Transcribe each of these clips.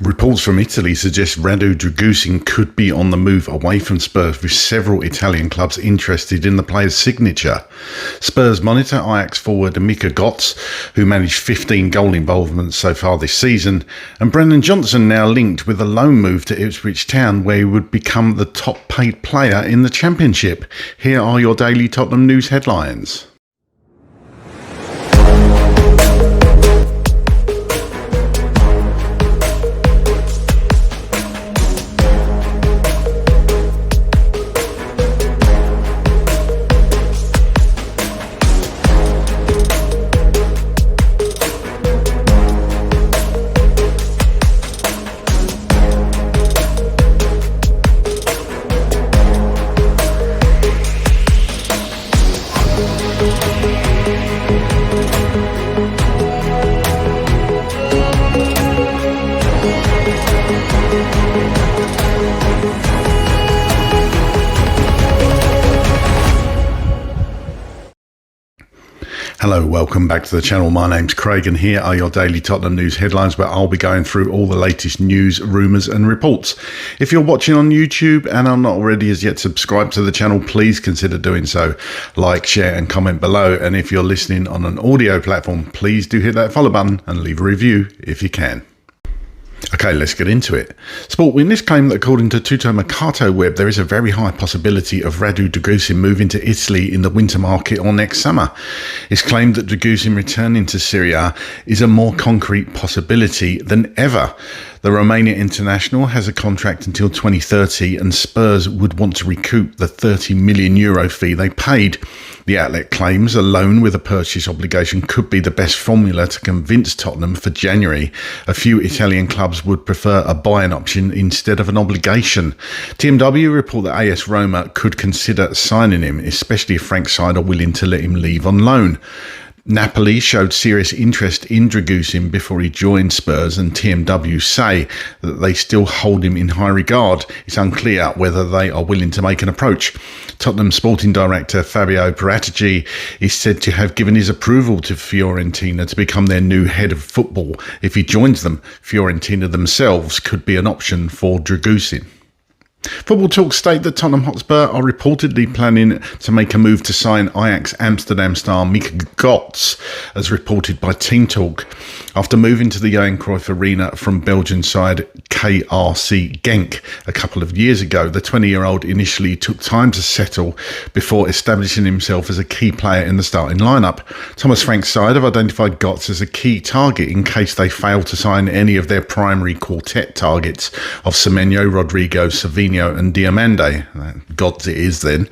Reports from Italy suggest Radu Dragusin could be on the move away from Spurs, with several Italian clubs interested in the player's signature. Spurs monitor Ajax forward Mika Godts, who managed 15 goal involvements so far this season, and Brennan Johnson now linked with a loan move to Ipswich Town, where he would become the top paid player in the Championship. Here are your daily Tottenham news headlines. Hello, welcome back to the channel. My name's Craig and here are your daily Tottenham news headlines, where I'll be going through all the latest news, rumours and reports. If you're watching on YouTube and are not already as yet subscribed to the channel, please consider doing so. Like, share and comment below. And if you're listening on an audio platform, please do hit that follow button and leave a review if you can. Okay, let's get into it. Sport Witness claim that according to Tutto Mercato Web, there is a very high possibility of Radu Dragusin moving to Italy in the winter market or next summer. It's claimed that Dragusin returning to Serie A is a more concrete possibility than ever. The Romanian international has a contract until 2030 and Spurs would want to recoup the €30 million fee they paid. The outlet claims a loan with a purchase obligation could be the best formula to convince Tottenham for January. A few Italian clubs would prefer a buy-in option instead of an obligation. TMW report that AS Roma could consider signing him, especially if Frank's side are willing to let him leave on loan. Napoli showed serious interest in Dragusin before he joined Spurs, and TMW say that they still hold him in high regard. It's unclear whether they are willing to make an approach. Tottenham sporting director Fabio Paratici is said to have given his approval to Fiorentina to become their new head of football. If he joins them, Fiorentina themselves could be an option for Dragusin. Football Talk state that Tottenham Hotspur are reportedly planning to make a move to sign Ajax Amsterdam star Mika Godts, as reported by Team Talk. After moving to the Johan Cruyff Arena from Belgian side KRC Genk a couple of years ago, the 20-year-old initially took time to settle before establishing himself as a key player in the starting lineup. Thomas Frank's side have identified Godts as a key target in case they fail to sign any of their primary quartet targets of Semenyo, Rodrigo, Savino and Dearman. Godts it is then.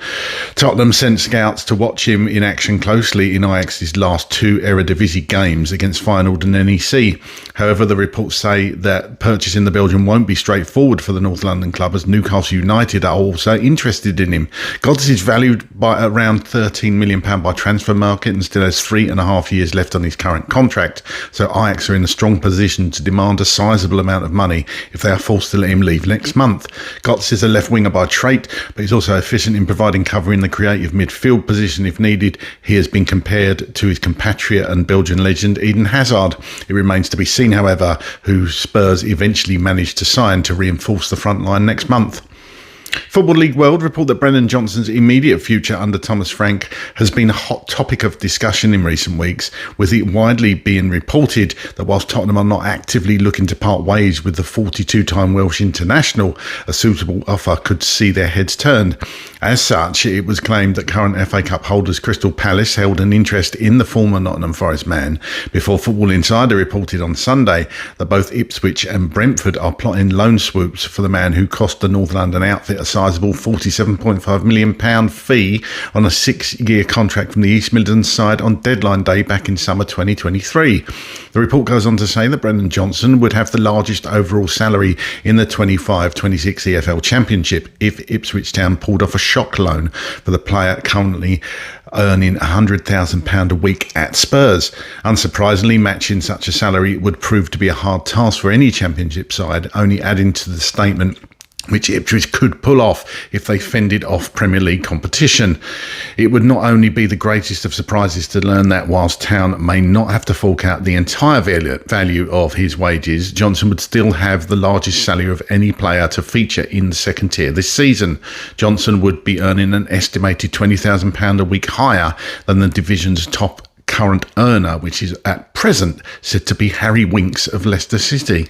Tottenham sent scouts to watch him in action closely in Ajax's last two Eredivisie games against Feyenoord and NEC. However, the reports say that purchasing the Belgian won't be straightforward for the North London club, as Newcastle United are also interested in him. Godts is valued by around £13 million by transfer market and still has 3.5 years left on his current contract, so Ajax are in a strong position to demand a sizable amount of money if they are forced to let him leave next month. Godts is a left winger by trait, but he's also efficient in providing cover in the creative midfield position if needed. He has been compared to his compatriot and Belgian legend Eden Hazard. It remains to be seen, however, who Spurs eventually managed to sign to reinforce the front line next month. Football League World report that Brennan Johnson's immediate future under Thomas Frank has been a hot topic of discussion in recent weeks, with it widely being reported that whilst Tottenham are not actively looking to part ways with the 42-time Welsh international, a suitable offer could see their heads turned. As such, it was claimed that current FA Cup holders Crystal Palace held an interest in the former Nottingham Forest man, before Football Insider reported on Sunday that both Ipswich and Brentford are plotting loan swoops for the man who cost the North London outfit a sizable £47.5 million fee on a 6-year contract from the East Midlands side on deadline day back in summer 2023. The report goes on to say that Brennan Johnson would have the largest overall salary in the 25-26 EFL Championship if Ipswich Town pulled off a shock loan for the player currently earning £100,000 a week at Spurs. Unsurprisingly, matching such a salary would prove to be a hard task for any Championship side, only adding to the statement which Ipswich could pull off if they fended off Premier League competition. It would not only be the greatest of surprises to learn that whilst Town may not have to fork out the entire value of his wages, Johnson would still have the largest salary of any player to feature in the second tier this season. Johnson would be earning an estimated £20,000 a week higher than the division's top current earner, which is at present said to be Harry Winks of Leicester City.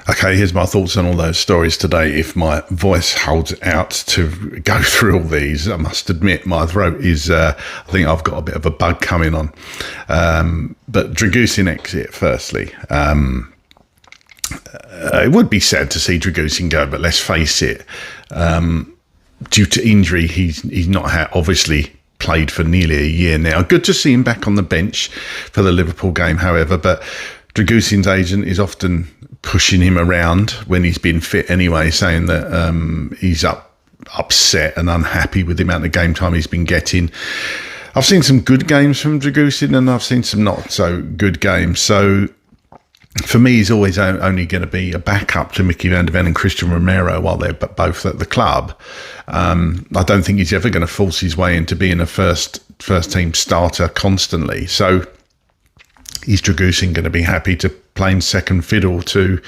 Okay, here's my thoughts on all those stories today. If my voice holds out to go through all these, I must admit my throat is, I think I've got a bit of a bug coming on. But Dragusin exit, firstly. It would be sad to see Dragusin go, but let's face it, due to injury, he's not obviously played for nearly a year now. Good to see him back on the bench for the Liverpool game, however, but Dragusin's agent is often pushing him around when he's been fit anyway, saying that he's upset and unhappy with the amount of game time he's been getting. I've seen some good games from Dragusin and I've seen some not so good games. So for me, he's always only going to be a backup to Mickey van der Ven and Christian Romero while they're both at the club. I don't think he's ever going to force his way into being a first team starter constantly. So is Dragusin going to be happy to playing second fiddle to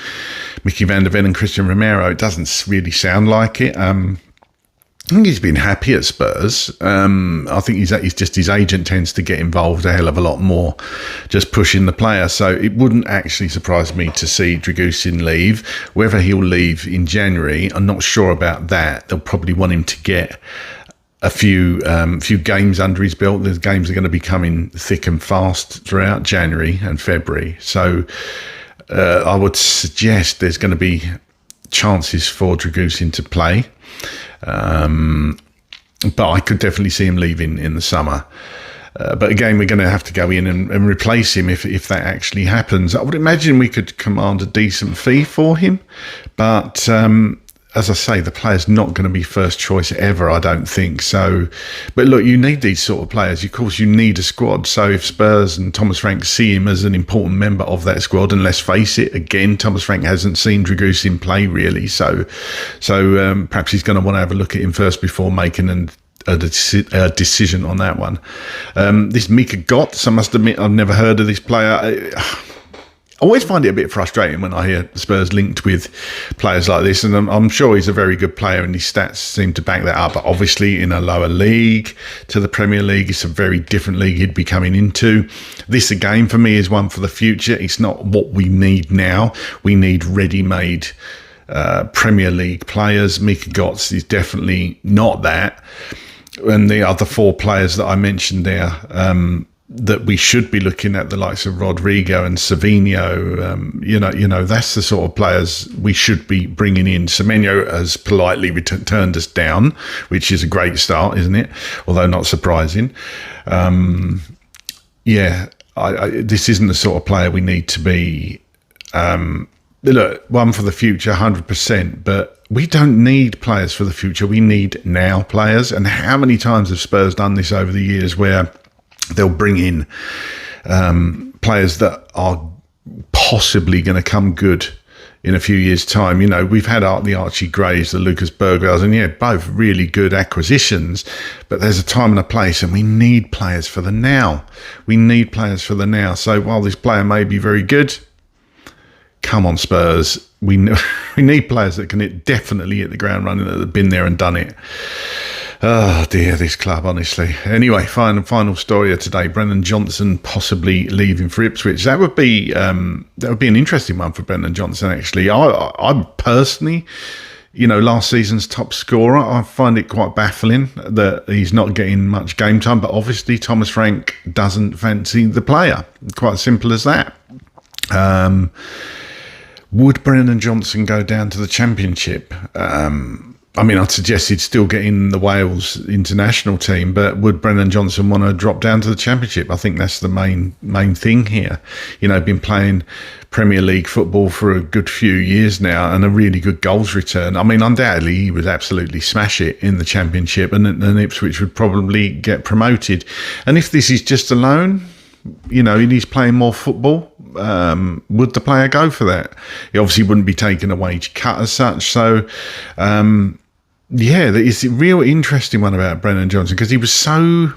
Mickey van der Ven and Christian Romero? It doesn't really sound like it. I think he's been happy at Spurs. I think he's just his agent tends to get involved a hell of a lot more, just pushing the player. So it wouldn't actually surprise me to see Dragusin leave. Whether he'll leave in January, I'm not sure about that. They'll probably want him to get a few games under his belt. The games are going to be coming thick and fast throughout January and February. So I would suggest there's going to be chances for Dragusin to play. But I could definitely see him leaving in the summer. But again, we're going to have to go in and replace him if that actually happens. I would imagine we could command a decent fee for him. But as I say, the player's not going to be first choice ever, I don't think. So, but look, you need these sort of players. Of course, you need a squad. So if Spurs and Thomas Frank see him as an important member of that squad, and let's face it, again, Thomas Frank hasn't seen Dragusin play really. So perhaps he's going to want to have a look at him first before making a decision on that one. This Mika Godts, I must admit, I've never heard of this player. I always find it a bit frustrating when I hear Spurs linked with players like this, and I'm sure he's a very good player and his stats seem to back that up, but obviously in a lower league to the Premier League, it's a very different league he'd be coming into. This again for me is one for the future. It's not what we need now. We need ready-made Premier League players. Mika Godts is definitely not that. And the other four players that I mentioned there, that we should be looking at, the likes of Rodrigo and Savinho, you know, that's the sort of players we should be bringing in. Semenyo has politely turned us down, which is a great start, isn't it? Although not surprising. This isn't the sort of player we need to be. Look, one for the future, 100%, but we don't need players for the future. We need now players. And how many times have Spurs done this over the years where they'll bring in players that are possibly going to come good in a few years' time? You know, we've had the Archie Grays, the Lucas Bergwals, and both really good acquisitions, but there's a time and a place, and we need players for the now. We need players for the now. So while this player may be very good, come on, Spurs. We need players that can definitely hit the ground running, that have been there and done it. Oh dear, this club, honestly. Anyway, final story of today. Brennan Johnson possibly leaving for Ipswich. That would be an interesting one for Brennan Johnson, actually. I personally, last season's top scorer, I find it quite baffling that he's not getting much game time, but obviously Thomas Frank doesn't fancy the player. Quite simple as that. Would Brennan Johnson go down to the Championship? I'd suggest he'd still get in the Wales international team, but would Brennan Johnson want to drop down to the Championship? I think that's the main thing here. Been playing Premier League football for a good few years now and a really good goals return. Undoubtedly, he would absolutely smash it in the Championship, and then Ipswich would probably get promoted. And if this is just a loan, and he's playing more football, would the player go for that? He obviously wouldn't be taking a wage cut as such. So, yeah, it's a real interesting one about Brennan Johnson because he was so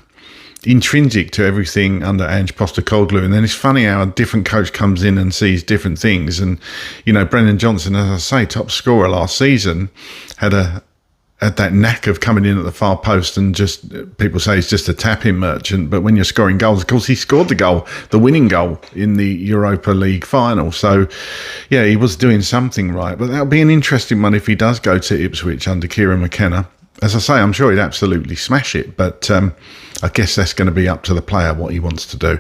intrinsic to everything under Ange Postecoglou, and then it's funny how a different coach comes in and sees different things. And Brennan Johnson, as I say, top scorer last season, had that knack of coming in at the far post and just, people say he's just a tap-in merchant, but when you're scoring goals, of course he scored the winning goal in the Europa League final. So yeah, he was doing something right, but that'll be an interesting one if he does go to Ipswich under Kieran McKenna. As I say, I'm sure he'd absolutely smash it, but I guess that's going to be up to the player what he wants to do.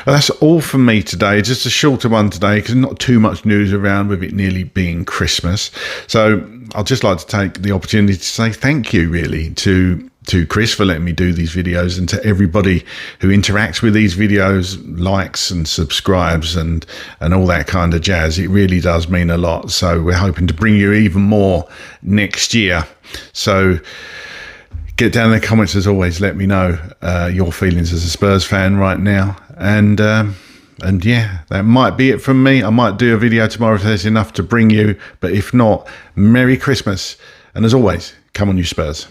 Well, that's all from me today. Just a shorter one today because not too much news around with it nearly being Christmas. So I'd just like to take the opportunity to say thank you really to Chris for letting me do these videos, and to everybody who interacts with these videos, likes and subscribes and all that kind of jazz. It really does mean a lot. So we're hoping to bring you even more next year. So get down in the comments as always. Let me know your feelings as a Spurs fan right now. And yeah, that might be it from me. I might do a video tomorrow if there's enough to bring you. But if not, Merry Christmas. And as always, come on you Spurs.